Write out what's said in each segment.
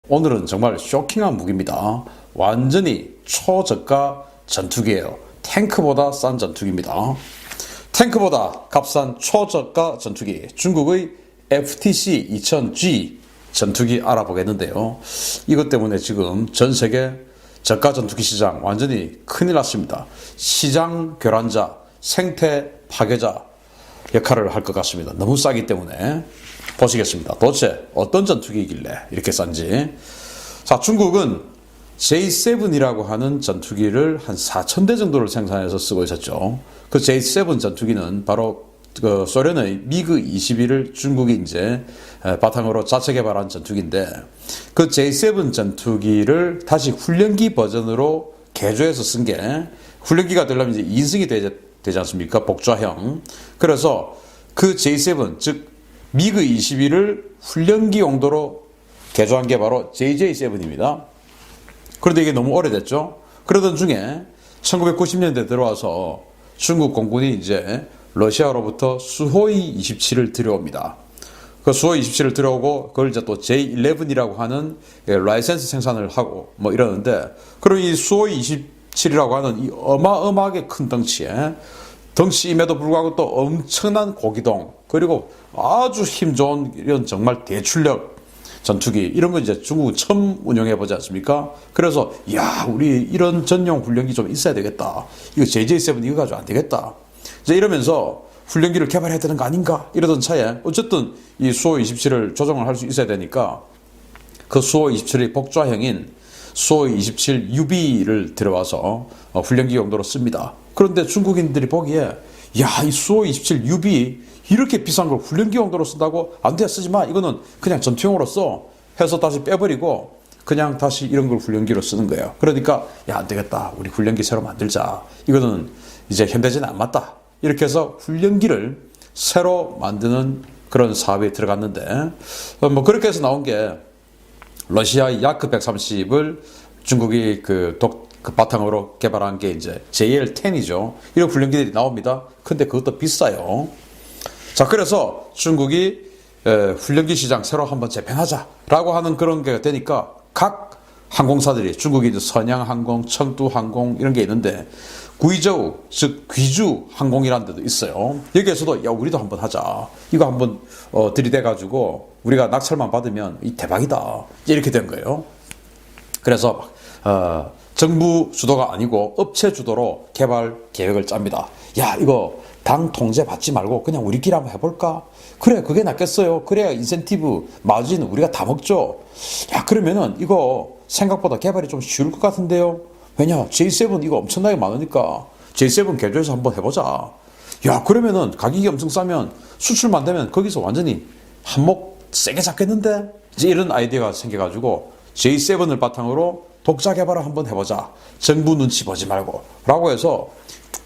오늘은 정말 쇼킹한 무기입니다. 완전히 초저가 전투기예요. 탱크보다 싼 전투기입니다. 탱크보다 값싼 초저가 전투기, 중국의 FTC 2000G 전투기 알아보겠는데요. 이것 때문에 지금 전 세계 저가 전투기 시장 완전히 큰일 났습니다. 시장 교란자, 생태 파괴자 역할을 할 것 같습니다. 너무 싸기 때문에. 보시겠습니다. 도대체 어떤 전투기이길래 이렇게 싼지. 자, 중국은 J7이라고 하는 전투기를 한 4,000대 정도를 생산해서 쓰고 있었죠. 그 J7 전투기는 바로 그 소련의 미그 21을 중국이 이제 바탕으로 자체 개발한 전투기인데, 그 J7 전투기를 다시 훈련기 버전으로 개조해서 쓴 게, 훈련기가 되려면 이제 2인승이 되지 않습니까? 복좌형. 그래서 그 J7, 즉 미그 21을 훈련기 용도로 개조한 게 바로 JJ7입니다. 그런데 이게 너무 오래됐죠. 그러던 중에 1990년대 들어와서 중국 공군이 이제 러시아로부터 수호이 27을 들여옵니다. 그 수호이 27을 들여오고 그걸 이제 또 J11이라고 하는 라이센스 생산을 하고 뭐 이러는데, 그럼 이 수호이 27이라고 하는 이 어마어마하게 큰 덩치임에도 불구하고 또 엄청난 고기동, 그리고 아주 힘 좋은 이런 정말 대출력 전투기, 이런 거 이제 중국은 처음 운영해 보지 않습니까? 그래서 야, 우리 이런 전용 훈련기 좀 있어야 되겠다. 이거 JJ7 이거 가지고 안 되겠다. 이제 이러면서 훈련기를 개발해야 되는 거 아닌가? 이러던 차에 어쨌든 이 수호 27을 조정을 할 수 있어야 되니까 그 수호 27의 복좌형인 수호 27 UB를 들어와서 훈련기 용도로 씁니다. 그런데 중국인들이 보기에 야, 이 수호 27 UB 이렇게 비싼 걸 훈련기 용도로 쓴다고? 안 돼, 쓰지 마. 이거는 그냥 전투용으로 써. 해서 다시 빼버리고 그냥 다시 이런 걸 훈련기로 쓰는 거예요. 그러니까 야, 안 되겠다. 우리 훈련기 새로 만들자. 이거는 이제 현대전에 안 맞다. 이렇게 해서 훈련기를 새로 만드는 그런 사업에 들어갔는데, 뭐 그렇게 해서 나온 게 러시아의 야크 130을 중국이 그 바탕으로 개발한 게 이제 JL10이죠. 이런 훈련기들이 나옵니다. 근데 그것도 비싸요. 자, 그래서 중국이 훈련기 시장 새로 한번 재편하자라고 하는 그런 게 되니까 각 항공사들이, 중국이 이제 선양항공, 청두항공 이런 게 있는데, 구이저우, 즉 귀주 항공이라는 데도 있어요. 여기에서도 야, 우리도 한번 하자. 이거 한번 들이대가지고 우리가 낙찰만 받으면 이 대박이다. 이렇게 된 거예요. 그래서 정부 주도가 아니고 업체 주도로 개발 계획을 짭니다. 야, 이거 당 통제 받지 말고 그냥 우리끼리 한번 해볼까? 그래, 그게 낫겠어요. 그래야 인센티브, 마진 우리가 다 먹죠. 야, 그러면은 이거 생각보다 개발이 좀 쉬울 것 같은데요. 왜냐, J7 이거 엄청나게 많으니까 J7 개조해서 한번 해보자. 야, 그러면은 가격이 엄청 싸면 수출만 되면 거기서 완전히 한몫 세게 잡겠는데? 이제 이런 아이디어가 생겨가지고 J7을 바탕으로 독자 개발을 한번 해보자. 정부 눈치 보지 말고. 라고 해서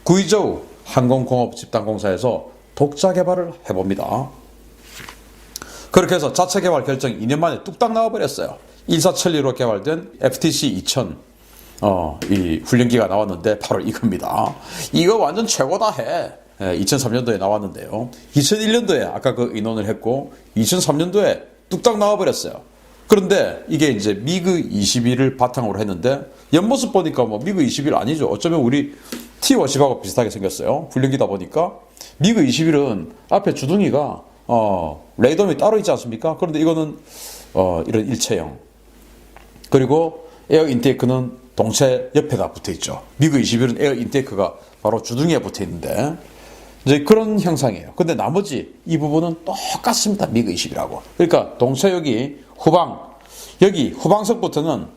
구이저우 항공공업 집단공사에서 독자 개발을 해봅니다. 그렇게 해서 자체 개발 결정 2년 만에 뚝딱 나와버렸어요. 일사천리로 개발된 FTC 2000 이 훈련기가 나왔는데 바로 이겁니다. 이거 완전 최고다 해. 2003년도에 나왔는데요. 2001년도에 아까 그 인원을 했고 2003년도에 뚝딱 나와버렸어요. 그런데 이게 이제 미그 21을 바탕으로 했는데 옆모습 보니까 뭐 미그 21 아니죠. 어쩌면 우리 T50하고 비슷하게 생겼어요. 훈련기다 보니까. 미그 21은 앞에 주둥이가 레이더미 따로 있지 않습니까? 그런데 이거는 이런 일체형. 그리고 에어 인테이크는 동체 옆에다 붙어 있죠. 미그 21은 에어 인테이크가 바로 주둥이에 붙어 있는데 이제 그런 형상이에요. 근데 나머지 이 부분은 똑같습니다. 미그 21하고. 그러니까 동체 여기 후방, 여기 후방석부터는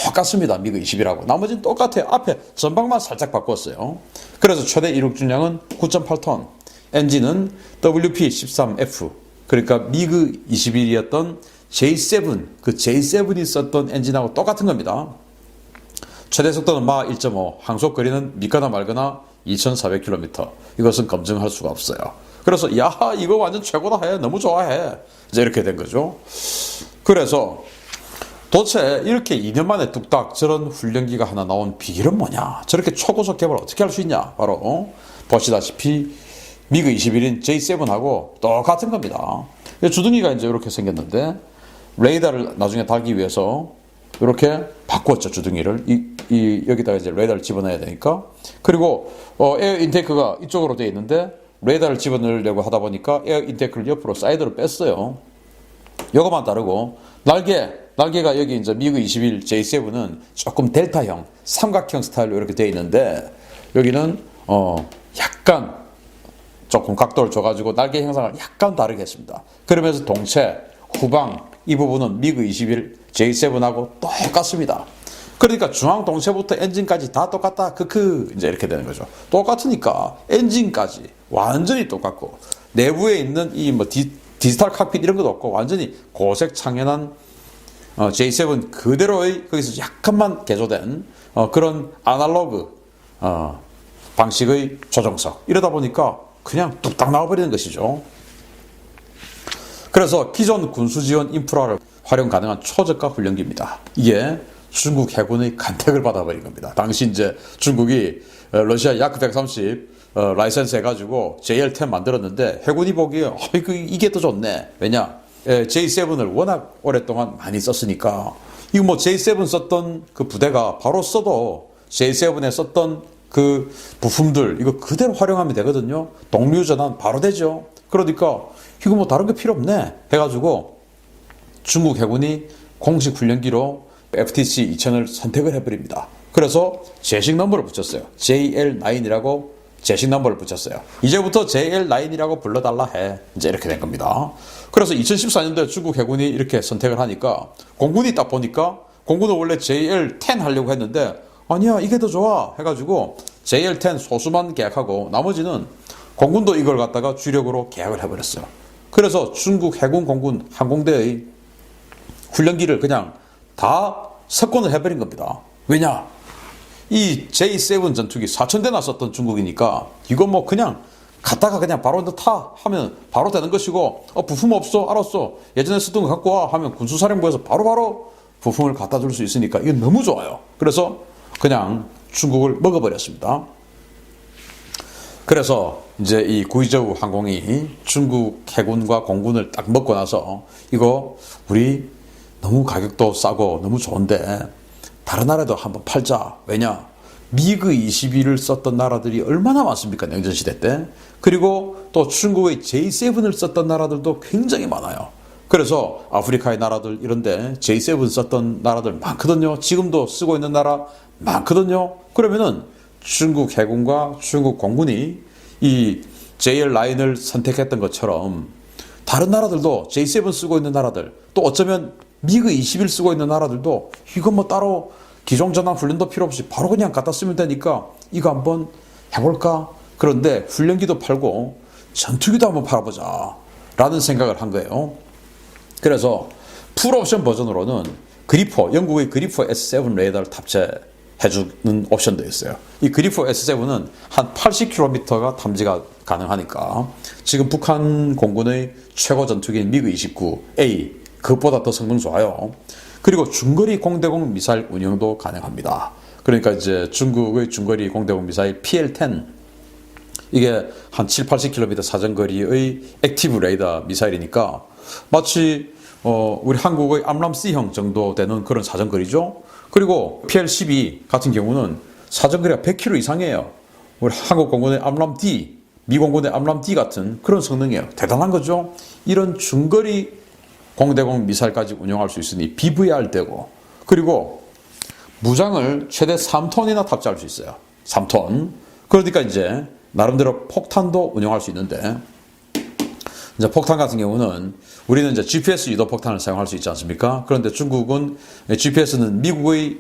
똑같습니다. 미그 21하고. 나머지는 똑같아요. 앞에 전방만 살짝 바꿨어요. 그래서 최대 이륙 중량은 9.8톤. 엔진은 WP13F. 그러니까 미그 21이었던 J7, 그 J7이 썼던 엔진하고 똑같은 겁니다. 최대 속도는 마 1.5, 항속 거리는 믿거나 말거나 2,400km. 이것은 검증할 수가 없어요. 그래서 야, 이거 완전 최고다 해. 너무 좋아해. 이제 이렇게 된 거죠. 그래서 도대체 이렇게 2년 만에 뚝딱 저런 훈련기가 하나 나온 비결은 뭐냐? 저렇게 초고속 개발 어떻게 할 수 있냐? 바로 보시다시피 미그 21인 J7하고 똑같은 겁니다. 주둥이가 이제 이렇게 생겼는데 레이더를 나중에 달기 위해서 이렇게 바꿨죠, 주둥이를. 여기다가 이제 레이더를 집어넣어야 되니까. 그리고 에어 인테이크가 이쪽으로 되어 있는데 레이더를 집어넣으려고 하다 보니까 에어 인테이크를 옆으로 사이드로 뺐어요. 요거만 다르고 날개가 여기 이제 미그 21 J7은 조금 델타형, 삼각형 스타일로 이렇게 되어 있는데 여기는 약간 조금 각도를 줘가지고 날개 형상을 약간 다르게 했습니다. 그러면서 동체, 후방 이 부분은 미그 21 J7하고 똑같습니다. 그러니까 중앙 동체부터 엔진까지 다 똑같다. 이제 이렇게 되는 거죠. 똑같으니까 엔진까지 완전히 똑같고 내부에 있는 이 뭐 디지털 칵핏 이런 것도 없고 완전히 고색 창연한 J7 그대로의 거기서 약간만 개조된 그런 아날로그 방식의 조종석 이러다 보니까 그냥 뚝딱 나와버리는 것이죠. 그래서 기존 군수지원 인프라를 활용 가능한 초저가 훈련기입니다. 이게 중국 해군의 간택을 받아버린 겁니다. 당시 이제 중국이 러시아 야크 130 라이센스 해가지고 JL-10 만들었는데 해군이 보기에 이게 더 좋네. 왜냐? J7을 워낙 오랫동안 많이 썼으니까 이거 뭐 J7 썼던 그 부대가 바로 써도 J7에 썼던 그 부품들 이거 그대로 활용하면 되거든요. 동류 전환 바로 되죠. 그러니까 이거 뭐 다른 게 필요 없네 해가지고 중국 해군이 공식 훈련기로 FTC 2000을 선택을 해버립니다. 그래서 제식 넘버를 붙였어요. JL9이라고 제식 넘버를 붙였어요. 이제부터 JL9이라고 불러달라 해. 이제 이렇게 된 겁니다. 그래서 2014년도에 중국 해군이 이렇게 선택을 하니까 공군이 딱 보니까 공군은 원래 JL10 하려고 했는데 아니야 이게 더 좋아 해가지고 JL10 소수만 계약하고 나머지는 공군도 이걸 갖다가 주력으로 계약을 해버렸어요. 그래서 중국 해군 공군 항공대의 훈련기를 그냥 다 석권을 해버린 겁니다. 왜냐? 이 J7 전투기 4,000대나 썼던 중국이니까 이건 뭐 그냥 갔다가 그냥 바로 타 하면 바로 되는 것이고 부품 없어? 알았어. 예전에 쓰던 거 갖고 와 하면 군수사령부에서 바로바로 부품을 갖다 줄 수 있으니까 이게 너무 좋아요. 그래서 그냥 중국을 먹어버렸습니다. 그래서 이제 이 구이저우 항공이 중국 해군과 공군을 딱 먹고 나서 이거 우리 너무 가격도 싸고 너무 좋은데 다른 나라에도 한번 팔자. 왜냐? 미그 21을 썼던 나라들이 얼마나 많습니까? 냉전시대 때. 그리고 또 중국의 J7을 썼던 나라들도 굉장히 많아요. 그래서 아프리카의 나라들 이런데 J7 썼던 나라들 많거든요. 지금도 쓰고 있는 나라 많거든요. 그러면은 중국 해군과 중국 공군이 이 JL9을 선택했던 것처럼 다른 나라들도 J7 쓰고 있는 나라들 또 어쩌면 미그 21 쓰고 있는 나라들도 이건 뭐 따로 기종전환 훈련도 필요 없이 바로 그냥 갖다 쓰면 되니까 이거 한번 해볼까? 그런데 훈련기도 팔고 전투기도 한번 팔아보자 라는 생각을 한 거예요. 그래서 풀옵션 버전으로는 영국의 그리퍼 S7 레이더를 탑재해주는 옵션도 있어요. 이 그리퍼 S7은 한 80km가 탐지가 가능하니까 지금 북한 공군의 최고 전투기인 미그 29A 그것보다 더 성능 좋아요. 그리고 중거리 공대공 미사일 운영도 가능합니다. 그러니까 이제 중국의 중거리 공대공 미사일 PL-10 이게 한 7, 80km 사정거리의 액티브 레이더 미사일이니까 마치 우리 한국의 암람-C형 정도 되는 그런 사정거리죠. 그리고 PL-12 같은 경우는 사정거리가 100km 이상이에요. 우리 한국 공군의 암람-D, 미 공군의 암람-D 같은 그런 성능이에요. 대단한 거죠. 이런 중거리 공대공 미사일까지 운용할 수 있으니 BVR 되고 그리고 무장을 최대 3톤이나 탑재할 수 있어요. 3톤. 그러니까 이제 나름대로 폭탄도 운용할 수 있는데 이제 폭탄 같은 경우는 우리는 이제 GPS 유도 폭탄을 사용할 수 있지 않습니까? 그런데 중국은 GPS는 미국의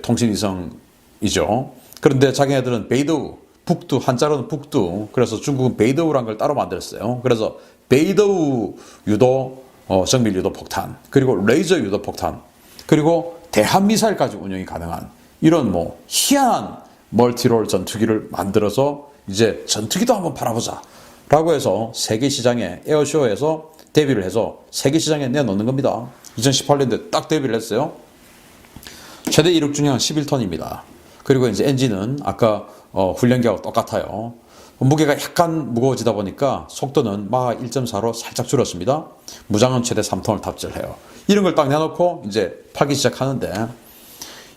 통신위성이죠. 그런데 자기네들은 베이더우, 북두, 한자로는 북두. 그래서 중국은 베이더우라는 걸 따로 만들었어요. 그래서 베이더우 유도 정밀 유도 폭탄, 그리고 레이저 유도 폭탄, 그리고 대한 미사일까지 운영이 가능한 이런 뭐 희한한 멀티롤 전투기를 만들어서 이제 전투기도 한번 팔아보자 라고 해서 세계 시장에 에어쇼에서 데뷔를 해서 세계 시장에 내놓는 겁니다. 2018년도에 딱 데뷔를 했어요. 최대 이륙 중량 11톤입니다. 그리고 이제 엔진은 아까 훈련기하고 똑같아요. 무게가 약간 무거워지다 보니까 속도는 마하 1.4로 살짝 줄었습니다. 무장은 최대 3톤을 탑재를 해요. 이런 걸 딱 내놓고 이제 팔기 시작하는데,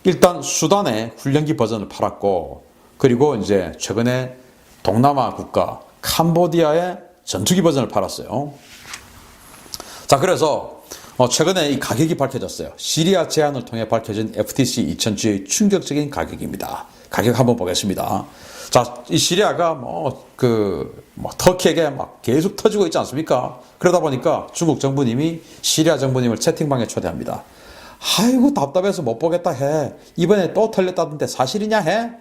일단 수단의 훈련기 버전을 팔았고, 그리고 이제 최근에 동남아 국가 캄보디아의 전투기 버전을 팔았어요. 자, 그래서 최근에 이 가격이 밝혀졌어요. 시리아 제안을 통해 밝혀진 FTC 2000주의 충격적인 가격입니다. 가격 한번 보겠습니다. 자, 이 시리아가 터키에게 막 계속 터지고 있지 않습니까? 그러다 보니까 중국 정부님이 시리아 정부님을 채팅방에 초대합니다. 아이고, 답답해서 못 보겠다 해. 이번에 또 털렸다던데 사실이냐 해?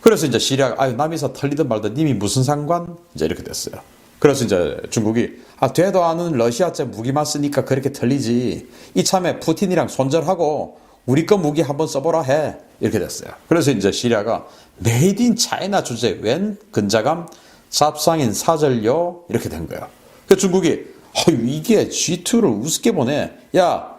그래서 이제 시리아가, 아유, 남이서 털리든 말든 님이 무슨 상관? 이제 이렇게 됐어요. 그래서 이제 중국이, 되도 않은 러시아제 무기만 쓰니까 그렇게 털리지. 이참에 푸틴이랑 손절하고 우리 거 무기 한번 써보라 해. 이렇게 됐어요. 그래서 이제 시리아가 메이드 인 차이나 주제 웬 근자감 쌉상인 사절요 이렇게 된 거예요. 그래서 중국이 이게 G2를 우습게 보네. 야,